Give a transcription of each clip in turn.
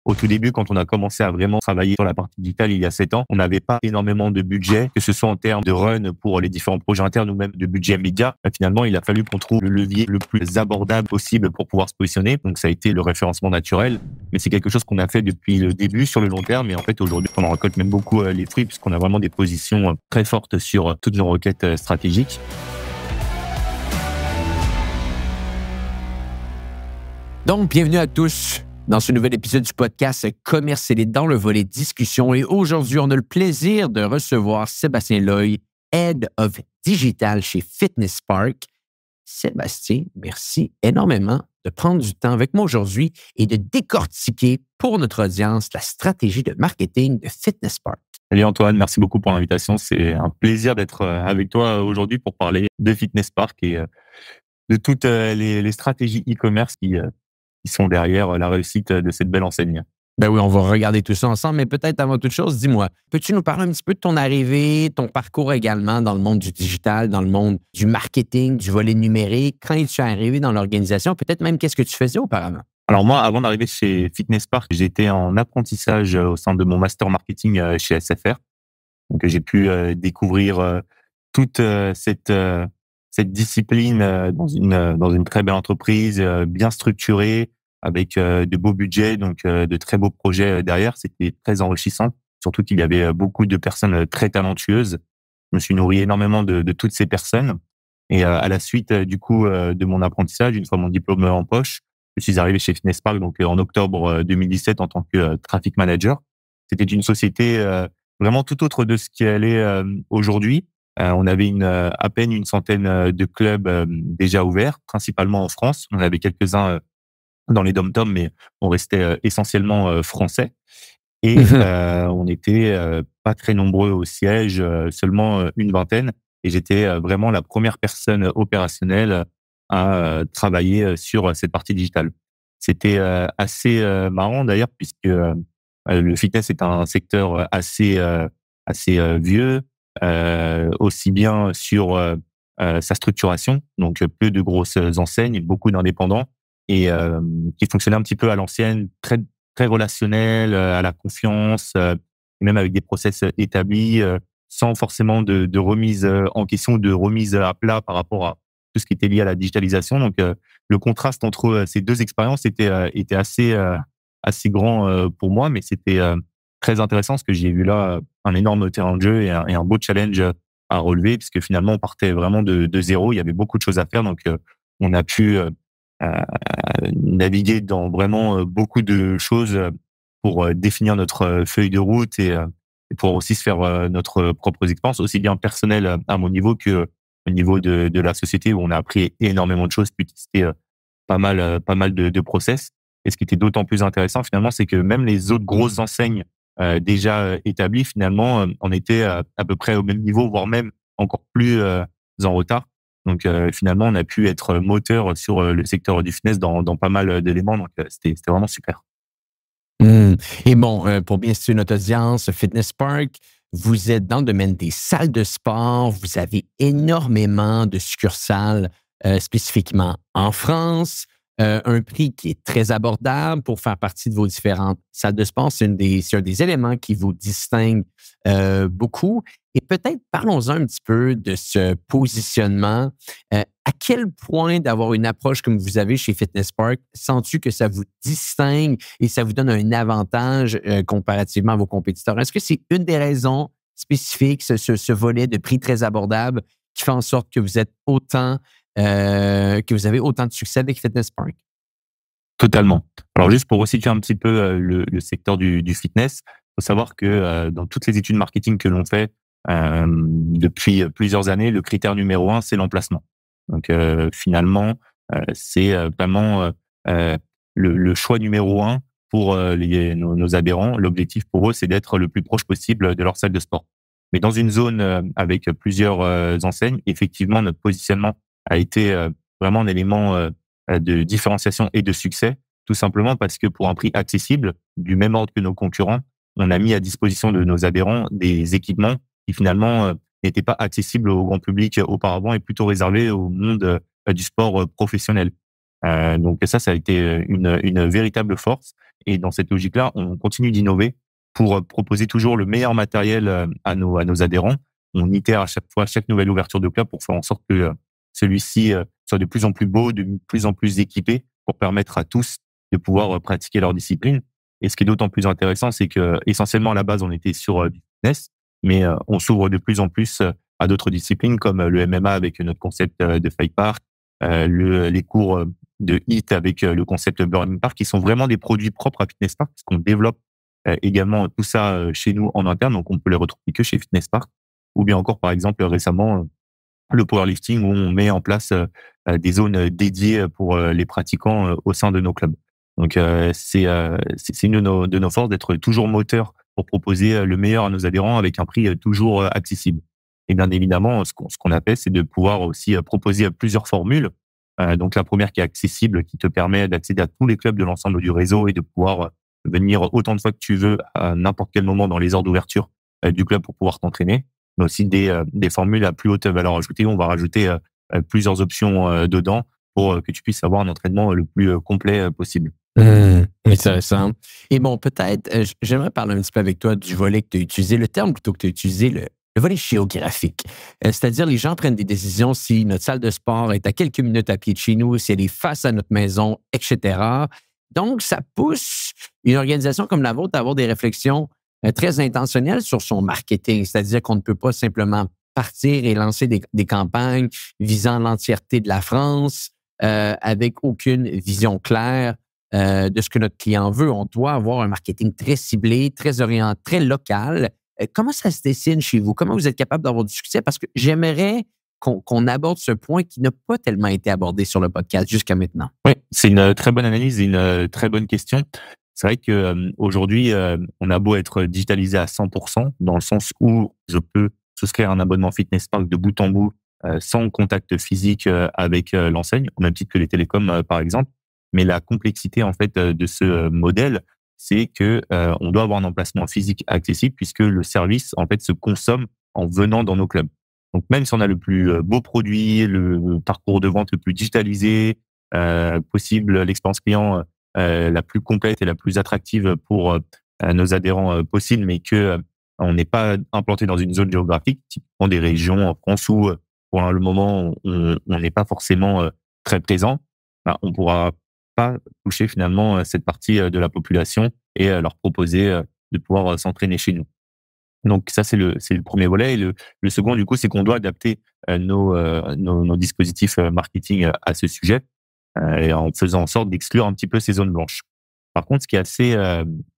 Au tout début, quand on a commencé à vraiment travailler sur la partie digitale il y a 7 ans, on n'avait pas énormément de budget, que ce soit en termes de run pour les différents projets internes ou même de budget média. Finalement, il a fallu qu'on trouve le levier le plus abordable possible pour pouvoir se positionner. Donc, ça a été le référencement naturel. Mais c'est quelque chose qu'on a fait depuis le début sur le long terme. Et en fait, aujourd'hui, on en récolte même beaucoup les fruits puisqu'on a vraiment des positions très fortes sur toutes nos requêtes stratégiques. Donc, bienvenue à tous dans ce nouvel épisode du podcast Commerce Élite dans le volet discussion. Et aujourd'hui, on a le plaisir de recevoir Sébastien Loy, Head of Digital chez Fitness Park. Sébastien, merci énormément de prendre du temps avec moi aujourd'hui et de décortiquer pour notre audience la stratégie de marketing de Fitness Park. Salut Antoine, merci beaucoup pour l'invitation. C'est un plaisir d'être avec toi aujourd'hui pour parler de Fitness Park et de toutes les stratégies e-commerce qui sont derrière la réussite de cette belle enseigne. Ben oui, on va regarder tout ça ensemble, mais peut-être avant toute chose, dis-moi, peux-tu nous parler un petit peu de ton arrivée, ton parcours également dans le monde du digital, dans le monde du marketing, du volet numérique? Quand es-tu arrivé dans l'organisation? Peut-être même qu'est-ce que tu faisais auparavant? Alors moi, avant d'arriver chez Fitness Park, j'étais en apprentissage au sein de mon master marketing chez SFR. Donc j'ai pu découvrir toute cette discipline dans une très belle entreprise, bien structurée, avec de beaux budgets, donc de très beaux projets derrière. C'était très enrichissant, surtout qu'il y avait beaucoup de personnes très talentueuses. Je me suis nourri énormément de toutes ces personnes. Et à la suite du coup de mon apprentissage, une fois mon diplôme en poche, je suis arrivé chez Fitness Park donc en octobre 2017 en tant que traffic manager. C'était une société vraiment tout autre de ce qu'elle est aujourd'hui. On avait à peine une centaine de clubs déjà ouverts, principalement en France. On avait quelques-uns dans les dom-toms, mais on restait essentiellement français. Et on était pas très nombreux au siège, seulement une vingtaine. Et j'étais vraiment la première personne opérationnelle à travailler sur cette partie digitale. C'était assez marrant d'ailleurs, puisque le fitness est un secteur assez vieux, aussi bien sur sa structuration, donc peu de grosses enseignes, beaucoup d'indépendants, et qui fonctionnait un petit peu à l'ancienne, très très relationnel, à la confiance, même avec des process établis, sans forcément de remise en question, de remise à plat par rapport à tout ce qui était lié à la digitalisation. Donc le contraste entre ces deux expériences était assez grand pour moi, mais c'était très intéressant parce que j'ai vu là un énorme terrain de jeu et un beau challenge à relever, puisque finalement on partait vraiment de zéro. Il y avait beaucoup de choses à faire, donc on a pu naviguer dans vraiment beaucoup de choses pour définir notre feuille de route et pour aussi se faire notre propres expériences, aussi bien personnelles à mon niveau que au niveau de la société, où on a appris énormément de choses, puis tester pas mal de process. Et ce qui était d'autant plus intéressant finalement, c'est que même les autres grosses enseignes déjà établies, finalement, on était à peu près au même niveau, voire même encore plus en retard. Donc finalement, on a pu être moteur sur le secteur du fitness dans pas mal d'éléments. Donc c'était vraiment super. Et bon, pour bien situer notre audience, Fitness Park, vous êtes dans le domaine des salles de sport. Vous avez énormément de succursales spécifiquement en France. Un prix qui est très abordable pour faire partie de vos différentes salles de sport. C'est un des éléments qui vous distingue beaucoup. Et peut-être parlons-en un petit peu de ce positionnement. À quel point d'avoir une approche comme vous avez chez Fitness Park, sens-tu que ça vous distingue et ça vous donne un avantage comparativement à vos compétiteurs? Est-ce que c'est une des raisons spécifiques, ce volet de prix très abordable qui fait en sorte que vous êtes que vous avez autant de succès avec Fitness Park? Totalement. Alors juste pour resituer un petit peu le secteur du fitness, il faut savoir que dans toutes les études marketing que l'on fait depuis plusieurs années, le critère numéro 1, c'est l'emplacement. Donc finalement, c'est vraiment le choix numéro 1 pour nos adhérents. L'objectif pour eux, c'est d'être le plus proche possible de leur salle de sport. Mais dans une zone avec plusieurs enseignes, effectivement, notre positionnement a été vraiment un élément de différenciation et de succès, tout simplement parce que pour un prix accessible, du même ordre que nos concurrents, on a mis à disposition de nos adhérents des équipements qui finalement n'étaient pas accessibles au grand public auparavant et plutôt réservés au monde du sport professionnel. Donc ça a été une véritable force. Et dans cette logique-là, on continue d'innover pour proposer toujours le meilleur matériel à nos adhérents. On itère à chaque fois, à chaque nouvelle ouverture de club pour faire en sorte que celui-ci soit de plus en plus beau, de plus en plus équipé pour permettre à tous de pouvoir pratiquer leur discipline. Et ce qui est d'autant plus intéressant, c'est que essentiellement à la base, on était sur du fitness, mais on s'ouvre de plus en plus à d'autres disciplines comme le MMA avec notre concept de Fight Park, les cours de HIIT avec le concept Burning Park, qui sont vraiment des produits propres à Fitness Park, parce qu'on développe également tout ça chez nous en interne, donc on peut les retrouver que chez Fitness Park. Ou bien encore, par exemple, récemment, le powerlifting où on met en place des zones dédiées pour les pratiquants au sein de nos clubs. Donc, c'est une de nos forces d'être toujours moteur pour proposer le meilleur à nos adhérents avec un prix toujours accessible. Et bien évidemment, ce qu'on a fait, c'est de pouvoir aussi proposer plusieurs formules. Donc, la première qui est accessible, qui te permet d'accéder à tous les clubs de l'ensemble du réseau et de pouvoir venir autant de fois que tu veux à n'importe quel moment dans les heures d'ouverture du club pour pouvoir t'entraîner, mais aussi des formules à plus haute valeur ajoutée. On va rajouter plusieurs options dedans pour que tu puisses avoir un entraînement le plus complet possible. Intéressant. Et bon, peut-être, j'aimerais parler un petit peu avec toi du volet que tu as utilisé, le terme plutôt que tu as utilisé, le volet géographique. C'est-à-dire, les gens prennent des décisions si notre salle de sport est à quelques minutes à pied de chez nous, si elle est face à notre maison, etc. Donc, ça pousse une organisation comme la vôtre à avoir des réflexions très intentionnelles sur son marketing. C'est-à-dire qu'on ne peut pas simplement partir et lancer des campagnes visant l'entièreté de la France avec aucune vision claire de ce que notre client veut. On doit avoir un marketing très ciblé, très orienté, très local. Comment ça se dessine chez vous? Comment vous êtes capable d'avoir du succès? Parce que j'aimerais qu'on aborde ce point qui n'a pas tellement été abordé sur le podcast jusqu'à maintenant. Oui, c'est une très bonne analyse et une très bonne question. C'est vrai que aujourd'hui, on a beau être digitalisé à 100%, dans le sens où je peux souscrire un abonnement Fitness Park de bout en bout, sans contact physique avec l'enseigne, au même titre que les télécoms, par exemple. Mais la complexité en fait de ce modèle, c'est que on doit avoir un emplacement physique accessible puisque le service en fait se consomme en venant dans nos clubs. Donc même si on a le plus beau produit, le parcours de vente le plus digitalisé possible, l'expérience client la plus complète et la plus attractive pour nos adhérents possible, mais que on n'est pas implanté dans une zone géographique, typiquement des régions en France où pour le moment on n'est pas forcément très présent, bah, on pourra pas toucher finalement cette partie de la population et leur proposer de pouvoir s'entraîner chez nous. Donc ça, c'est le premier volet. Et le second, du coup, c'est qu'on doit adapter nos dispositifs marketing à ce sujet et en faisant en sorte d'exclure un petit peu ces zones blanches. Par contre, ce qui est assez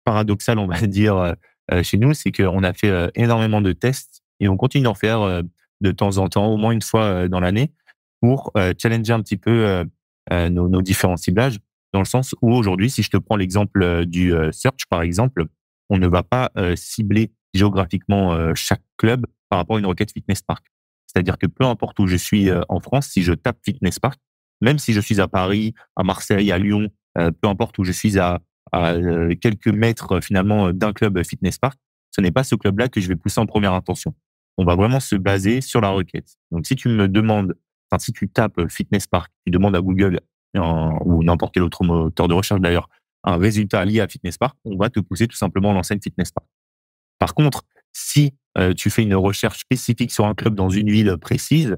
paradoxal, on va dire, chez nous, c'est qu'on a fait énormément de tests et on continue d'en faire de temps en temps, au moins une fois dans l'année, pour challenger un petit peu nos différents ciblages, dans le sens où aujourd'hui, si je te prends l'exemple du search, par exemple, on ne va pas cibler géographiquement chaque club par rapport à une requête Fitness Park. C'est-à-dire que peu importe où je suis en France, si je tape Fitness Park, même si je suis à Paris, à Marseille, à Lyon, peu importe où je suis à quelques mètres finalement d'un club Fitness Park, ce n'est pas ce club-là que je vais pousser en première intention. On va vraiment se baser sur la requête. Donc si tu me demandes, enfin si tu tapes Fitness Park, tu demandes à Google ou n'importe quel autre moteur de recherche d'ailleurs, un résultat lié à Fitness Park, on va te pousser tout simplement l'enseigne Fitness Park. Par contre, si tu fais une recherche spécifique sur un club dans une ville précise,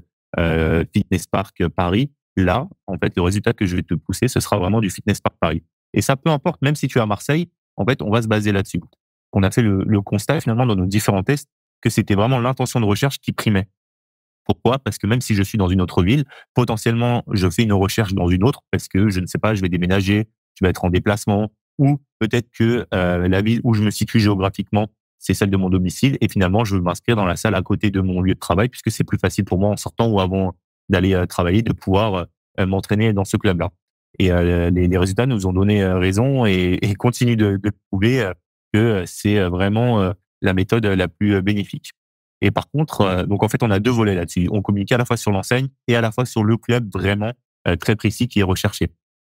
Fitness Park Paris, là, en fait, le résultat que je vais te pousser, ce sera vraiment du Fitness Park Paris. Et ça, peu importe, même si tu es à Marseille, en fait, on va se baser là-dessus. On a fait le constat finalement dans nos différents tests que c'était vraiment l'intention de recherche qui primait. Pourquoi? Parce que même si je suis dans une autre ville, potentiellement, je fais une recherche dans une autre parce que je ne sais pas, je vais déménager, je vais être en déplacement, ou peut-être que la ville où je me situe géographiquement, c'est celle de mon domicile, et finalement, je veux m'inscrire dans la salle à côté de mon lieu de travail puisque c'est plus facile pour moi en sortant ou avant d'aller travailler de pouvoir m'entraîner dans ce club-là. Et les résultats nous ont donné raison et continuent de prouver que c'est vraiment la méthode la plus bénéfique. Et par contre, donc en fait, on a deux volets là-dessus. On communique à la fois sur l'enseigne et à la fois sur le club vraiment très précis qui est recherché.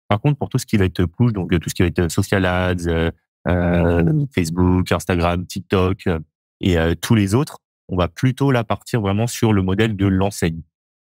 Par contre, pour tout ce qui va être push, donc tout ce qui va être social ads, Facebook, Instagram, TikTok et tous les autres, on va plutôt là partir vraiment sur le modèle de l'enseigne.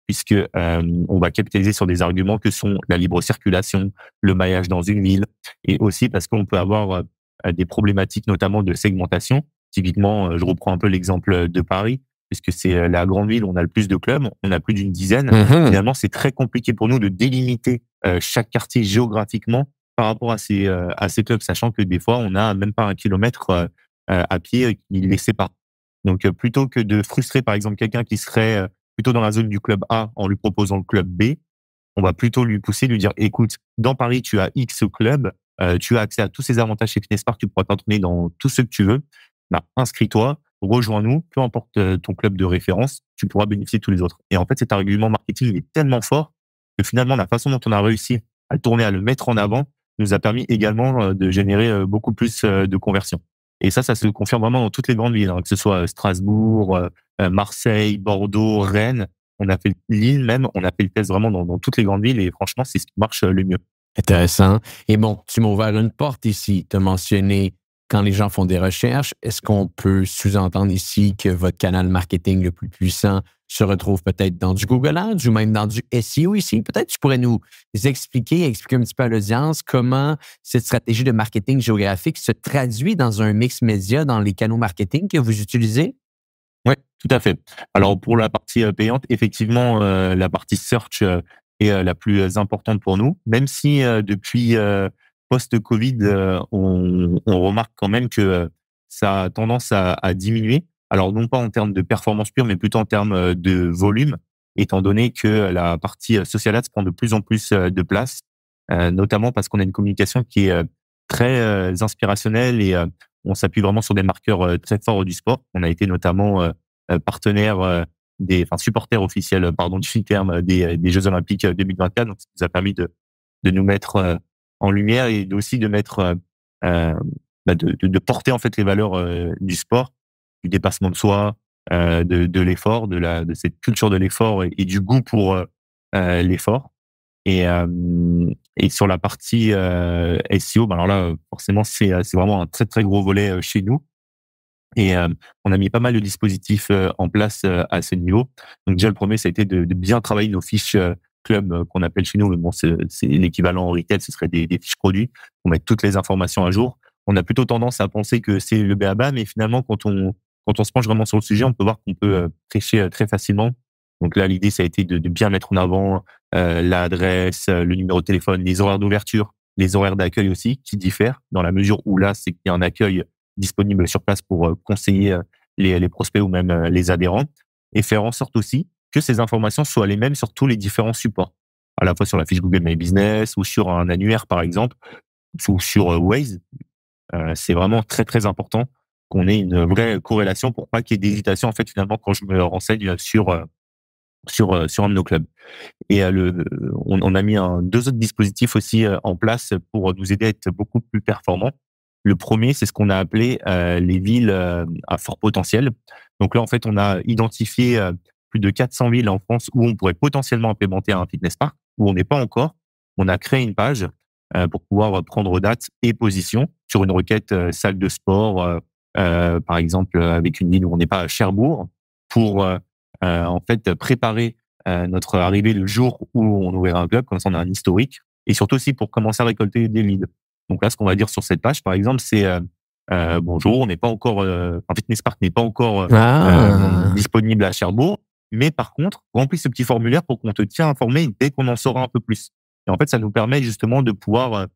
puisque on va capitaliser sur des arguments que sont la libre circulation, le maillage dans une ville, et aussi parce qu'on peut avoir des problématiques notamment de segmentation. Typiquement, je reprends un peu l'exemple de Paris, puisque c'est la grande ville où on a le plus de clubs, on a plus d'une dizaine. Mhm. Finalement, c'est très compliqué pour nous de délimiter chaque quartier géographiquement par rapport à ces clubs, sachant que des fois, on a même pas 1 kilomètre à pied qui les sépare. Donc, plutôt que de frustrer, par exemple, quelqu'un qui serait plutôt dans la zone du club A en lui proposant le club B, on va plutôt lui pousser, lui dire: «Écoute, dans Paris, tu as X club, tu as accès à tous ces avantages chez Fitness Park, tu pourras t'entraîner dans tous ceux que tu veux. Bah, inscris-toi, rejoins-nous, peu importe ton club de référence, tu pourras bénéficier de tous les autres». Et en fait, cet argument marketing, il est tellement fort que finalement, la façon dont on a réussi à le tourner, à le mettre en avant, nous a permis également de générer beaucoup plus de conversions. Et ça se confirme vraiment dans toutes les grandes villes, hein, que ce soit Strasbourg, Marseille, Bordeaux, Rennes. On a fait Lille même, on a fait le test vraiment dans toutes les grandes villes et franchement, c'est ce qui marche le mieux. Intéressant. Et bon, tu m'as ouvert une porte ici. Tu as mentionné quand les gens font des recherches. Est-ce qu'on peut sous-entendre ici que votre canal marketing le plus puissant se retrouve peut-être dans du Google Ads ou même dans du SEO ici? Peut-être tu pourrais nous expliquer un petit peu à l'audience comment cette stratégie de marketing géographique se traduit dans un mix média dans les canaux marketing que vous utilisez? Ouais, tout à fait. Alors pour la partie payante, effectivement, la partie search est la plus importante pour nous, même si depuis post-Covid, on remarque quand même que ça a tendance à diminuer. Alors non pas en termes de performance pure, mais plutôt en termes de volume, étant donné que la partie social ads prend de plus en plus de place, notamment parce qu'on a une communication qui est très inspirationnelle et on s'appuie vraiment sur des marqueurs très forts du sport. On a été notamment partenaire enfin supporter officiel, pardon du terme, des Jeux Olympiques 2024. Donc, ça nous a permis de nous mettre en lumière et aussi de mettre, euh, de porter en fait les valeurs du sport, du dépassement de soi, de l'effort, de cette culture de l'effort et du goût pour l'effort. Et, et sur la partie SEO, ben alors là, forcément, c'est vraiment un très très gros volet chez nous. Et on a mis pas mal de dispositifs en place à ce niveau. Donc déjà, le premier, ça a été de bien travailler nos fiches club qu'on appelle chez nous, mais bon, c'est l'équivalent en retail, ce serait des fiches produits. On met toutes les informations à jour. On a plutôt tendance à penser que c'est le b.a-ba, mais finalement, quand on se penche vraiment sur le sujet, on peut voir qu'on peut prêcher très facilement. Donc là, l'idée, ça a été de bien mettre en avant l'adresse, le numéro de téléphone, les horaires d'ouverture, les horaires d'accueil aussi, qui diffèrent dans la mesure où là, c'est qu'il y a un accueil disponible sur place pour conseiller les prospects ou même les adhérents, et faire en sorte aussi que ces informations soient les mêmes sur tous les différents supports, à la fois sur la fiche Google My Business ou sur un annuaire par exemple, ou sur Waze. C'est vraiment très très important qu'on ait une vraie corrélation pour pas qu'il y ait d'hésitation en fait finalement quand je me renseigne sur un de nos clubs. Et on a mis deux autres dispositifs aussi en place pour nous aider à être beaucoup plus performants. Le premier, c'est ce qu'on a appelé les villes à fort potentiel. Donc là, en fait, on a identifié plus de 400 villes en France où on pourrait potentiellement implémenter un fitness park, où on n'est pas encore. On a créé une page pour pouvoir prendre date et position sur une requête salle de sport, par exemple avec une ville où on n'est pas à Cherbourg, pour en fait préparer notre arrivée le jour où on ouvrira un club, comme ça on a un historique, et surtout aussi pour commencer à récolter des leads. Donc là, ce qu'on va dire sur cette page, par exemple, c'est bonjour, on n'est pas encore, un fitness park n'est pas encore Ah! disponible à Cherbourg, mais par contre, remplis ce petit formulaire pour qu'on te tient informé dès qu'on en saura un peu plus. Et en fait, ça nous permet justement de pouvoir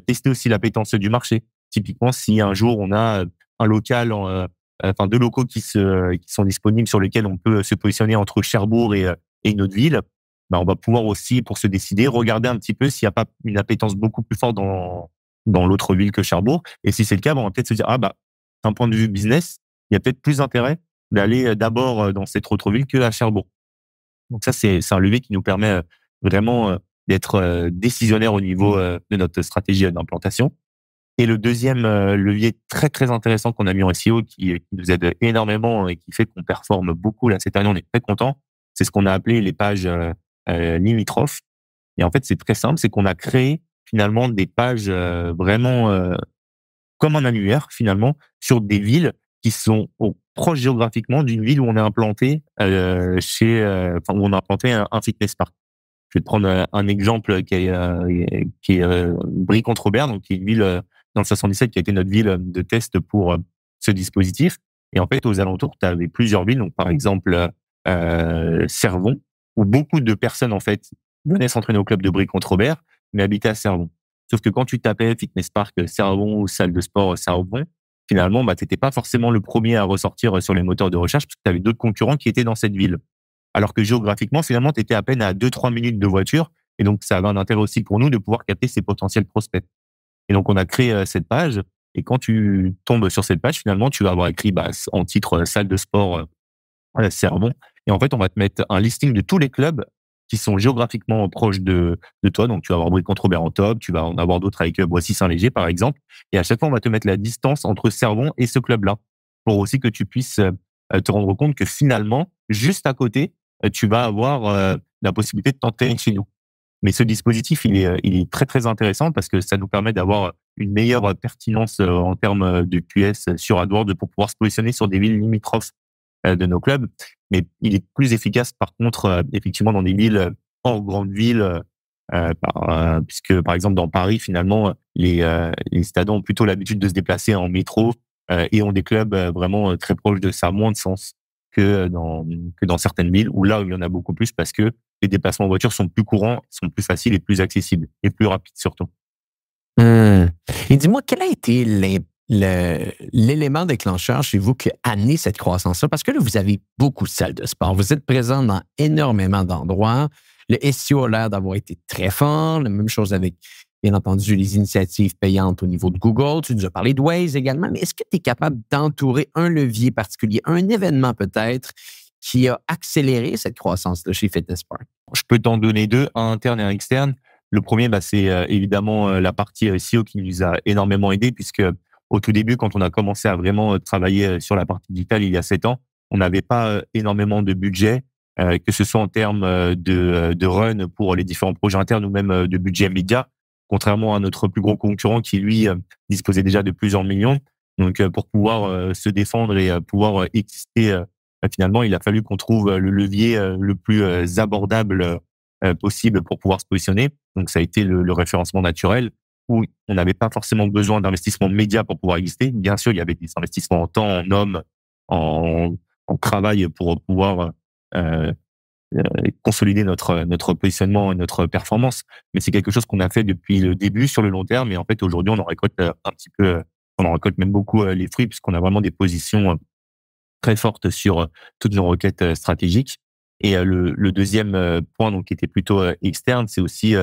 tester aussi l'appétence du marché. Typiquement, si un jour on a un local, enfin deux locaux qui sont disponibles sur lesquels on peut se positionner entre Cherbourg et une autre ville, bah, on va pouvoir aussi, pour se décider, regarder un petit peu s'il n'y a pas une appétence beaucoup plus forte dans l'autre ville que Cherbourg. Et si c'est le cas, bah, on va peut-être se dire, ah bah, d'un point de vue business, il y a peut-être plus d'intérêt d'aller d'abord dans cette autre ville que à Cherbourg. Donc ça, c'est un levier qui nous permet vraiment d'être décisionnaire au niveau de notre stratégie d'implantation. Et le deuxième levier très, très intéressant qu'on a mis en SEO, qui nous aide énormément et qui fait qu'on performe beaucoup là cette année, on est très content, c'est ce qu'on a appelé les pages limitrophes. Et en fait, c'est très simple, c'est qu'on a créé finalement des pages vraiment comme un annuaire finalement sur des villes qui sont proche géographiquement d'une ville où on est implanté, où on a implanté un fitness park. Je vais te prendre un exemple qui est Brie-Comte-Robert, donc qui est une ville dans le 77 qui a été notre ville de test pour ce dispositif. Et en fait, aux alentours, tu avais plusieurs villes, donc par exemple Cervon, où beaucoup de personnes en fait venaient s'entraîner au club de Brie-Comte-Robert, mais habitaient à Cervon. Sauf que quand tu tapais fitness park Cervon ou salle de sport Cervon, finalement, bah, tu n'étais pas forcément le premier à ressortir sur les moteurs de recherche parce que tu avais d'autres concurrents qui étaient dans cette ville. Alors que géographiquement, finalement, tu étais à peine à 2-3 minutes de voiture. Et donc, ça avait un intérêt aussi pour nous de pouvoir capter ces potentiels prospects. Et donc, on a créé cette page. Et quand tu tombes sur cette page, finalement, tu vas avoir écrit en titre salle de sport Cervon. Et en fait, on va te mettre un listing de tous les clubs qui sont géographiquement proches de toi. Donc, tu vas avoir Brie-Comte-Robert en top, tu vas en avoir d'autres avec Boissy-Saint-Léger, par exemple. Et à chaque fois, on va te mettre la distance entre Cervon et ce club-là pour aussi que tu puisses te rendre compte que finalement, juste à côté, tu vas avoir la possibilité de t'entraîner chez nous. Mais ce dispositif, il est très, très intéressant parce que ça nous permet d'avoir une meilleure pertinence en termes de QS sur AdWords pour pouvoir se positionner sur des villes limitrophes de nos clubs. Mais il est plus efficace, par contre, effectivement, dans des villes hors grandes villes, puisque, par exemple, dans Paris, finalement, les stades ont plutôt l'habitude de se déplacer en métro et ont des clubs vraiment très proches de ça, moins de sens que dans certaines villes où là, il y en a beaucoup plus parce que les déplacements en voiture sont plus courants, sont plus faciles et plus accessibles et plus rapides surtout. Hum. Et dis-moi, quel a été l'élément déclencheur chez vous qui a amené cette croissance-là? Parce que là, vous avez beaucoup de salles de sport. Vous êtes présent dans énormément d'endroits. Le SEO a l'air d'avoir été très fort. La même chose avec, bien entendu, les initiatives payantes au niveau de Google. Tu nous as parlé de Waze également. Mais est-ce que tu es capable d'entourer un levier particulier, un événement peut-être, qui a accéléré cette croissance-là chez Fitness Park? Je peux t'en donner deux, un interne et un externe. Le premier, c'est évidemment la partie SEO qui nous a énormément aidé puisque au tout début, quand on a commencé à vraiment travailler sur la partie digitale il y a 7 ans, on n'avait pas énormément de budget, que ce soit en termes de run pour les différents projets internes ou même de budget média, contrairement à notre plus gros concurrent qui, lui, disposait déjà de plusieurs millions. Donc, pour pouvoir se défendre et pouvoir exister, finalement, il a fallu qu'on trouve le levier le plus abordable possible pour pouvoir se positionner. Donc, ça a été le référencement naturel où on n'avait pas forcément besoin d'investissement de médias pour pouvoir exister. Bien sûr, il y avait des investissements en temps, en hommes, en, en travail pour pouvoir euh, consolider notre positionnement et notre performance. Mais c'est quelque chose qu'on a fait depuis le début sur le long terme. Et en fait, aujourd'hui, on en récolte un petit peu, on en récolte même beaucoup les fruits puisqu'on a vraiment des positions très fortes sur toutes nos requêtes stratégiques. Et le deuxième point, donc, qui était plutôt externe, c'est aussi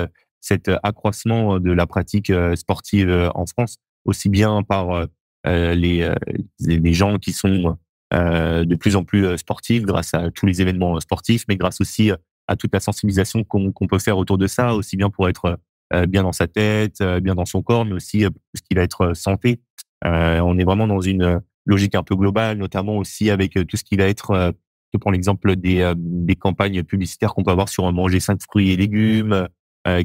cet accroissement de la pratique sportive en France, aussi bien par les gens qui sont de plus en plus sportifs grâce à tous les événements sportifs, mais grâce aussi à toute la sensibilisation qu'on peut faire autour de ça, aussi bien pour être bien dans sa tête, bien dans son corps, mais aussi tout ce qui va être santé. On est vraiment dans une logique un peu globale, notamment aussi avec tout ce qui va être, je prends l'exemple des campagnes publicitaires qu'on peut avoir sur manger 5 fruits et légumes,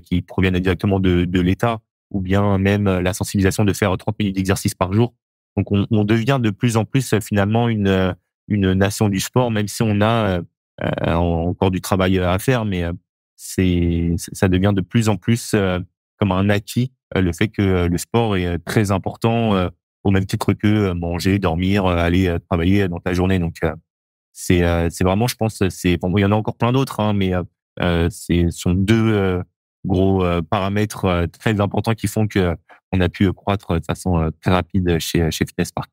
qui proviennent directement de l'État, ou bien même la sensibilisation de faire 30 minutes d'exercice par jour. Donc on devient de plus en plus finalement une nation du sport, même si on a encore du travail à faire, mais ça devient de plus en plus comme un acquis, le fait que le sport est très important au même titre que manger, dormir, aller travailler dans ta journée. Donc c'est vraiment, je pense, bon, il y en a encore plein d'autres, hein, mais ce sont deux gros paramètres très importants qui font que on a pu croître de façon très rapide chez Fitness Park.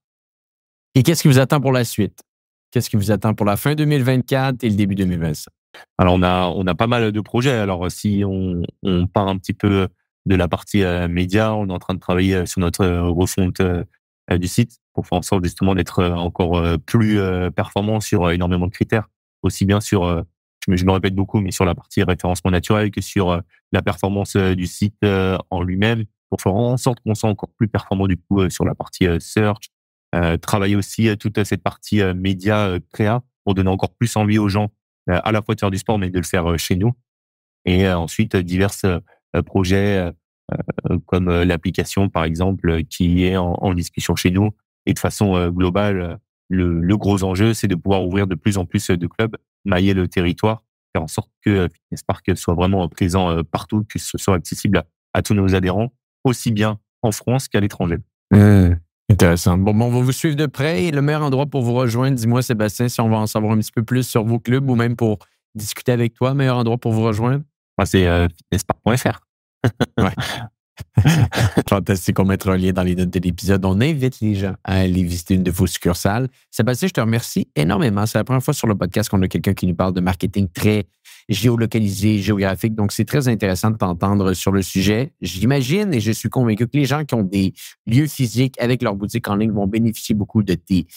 Et qu'est-ce qui vous attend pour la suite? Qu'est-ce qui vous attend pour la fin 2024 et le début 2025? Alors on a pas mal de projets. Alors si on part un petit peu de la partie média, on est en train de travailler sur notre refonte du site pour faire en sorte justement d'être encore plus performant sur énormément de critères, aussi bien sur je me répète beaucoup, mais sur la partie référencement naturel que sur la performance du site en lui-même, pour faire en sorte qu'on soit encore plus performant du coup sur la partie search, travailler aussi toute cette partie média créa pour donner encore plus envie aux gens à la fois de faire du sport, mais de le faire chez nous. Et ensuite, divers projets comme l'application, par exemple, qui est en discussion chez nous. Et de façon globale, le gros enjeu, c'est de pouvoir ouvrir de plus en plus de clubs, mailler le territoire, faire en sorte que Fitness Park soit vraiment présent partout, que ce soit accessible à tous nos adhérents, aussi bien en France qu'à l'étranger. Intéressant. Bon, on va vous suivre de près. Et le meilleur endroit pour vous rejoindre, dis-moi, Sébastien, si on va en savoir un petit peu plus sur vos clubs ou même pour discuter avec toi, meilleur endroit pour vous rejoindre? Moi, c'est fitnesspark.fr. Ouais. Fantastique. On mettra un lien dans les notes de l'épisode. On invite les gens à aller visiter une de vos succursales. Sébastien, je te remercie énormément. C'est la première fois sur le podcast qu'on a quelqu'un qui nous parle de marketing très géolocalisé, géographique. Donc, c'est très intéressant de t'entendre sur le sujet. J'imagine et je suis convaincu que les gens qui ont des lieux physiques avec leur boutique en ligne vont bénéficier beaucoup de tes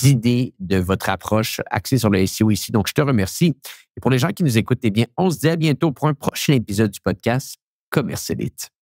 idées, de votre approche axée sur le SEO ici. Donc, je te remercie. Et pour les gens qui nous écoutent, eh bien, on se dit à bientôt pour un prochain épisode du podcast Commercialite.